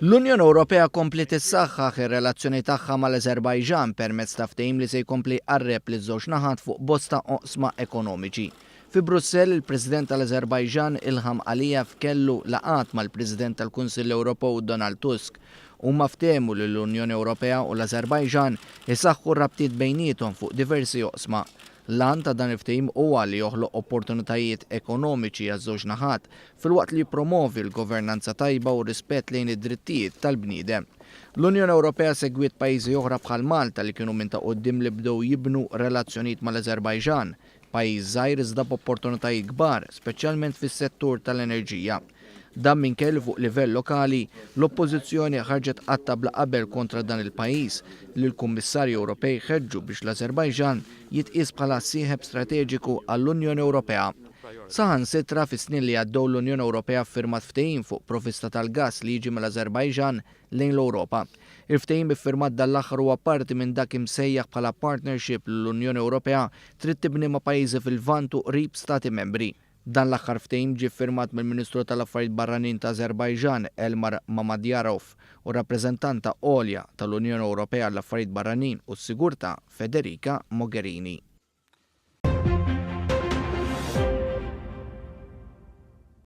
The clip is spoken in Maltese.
L-Unjoni Ewropea kompli tissaħħaħ ir-relazzjoni tagħha mal-Azerbajġan permezz ta' ftehim li se jkompli qarreb liż-żewġ naħat fuq bosta oqsma ekonomiċi. Fi Brussell, il-President tal-Azerbajġan Ilham Aliyev kellu laqat mal-President tal-Kunsill Ewropew Donald Tusk. Huma ftehmu li l-Unjoni Ewropea u l-Azerbajġan isaħħu r-rabtiet bejniethom fuq diversi oqsma. L-għan ta' dan il-ftehim huwa li joħloq opportunitajiet ekonomiċi għaż-żewġ naħat filwaqt li jippromovi l-governanza tajba u rispett lejn id-drittijiet tal-bniedem. L-Unjoni Ewropea segwiet pajjiżi oħra bħal Malta li kienu minn ta' quddiem li bdew jibnu relazzjonijiet mal-Azerbajġan, pajjiż żgħir iżda b'opportunitajiet kbar, speċjalment fis-settur tal-enerġija. Dan minkejja fuq livell lokali, l-Oppożizzjoni ħarġet qatta bla qabel kontra dan il-pajjiż li l-Kummissarji Ewropej ħeġġu biex l-Azerbajġan jitqies bħala sieħeb strateġiku għall-Unjoni Ewropea. Saħansitra fis-snin li għaddew l-Unjoni Ewropea ffirmat ftehim fuq provvista tal-gass li jiġi mill-Azerbajġan lejn l-Ewropa. Il-ftehim iffirmat dal-aħħar huwa parti minn dak imsejjaħ bħala partnership li l-Unjoni Ewropea trid tibni ma' pajjiżi fil-Lvant u qrib stati membri. Dan l-aħħar ftehim ġie ffirmat mill-Ministru tal-Affarijiet Barranin ta' Azerbajġan Elmar Mamadyarov u rappreżentanta għolja tal-Unjoni Ewropea għall-Affarijiet Barranin u s-Sigurtà Federica Mogherini.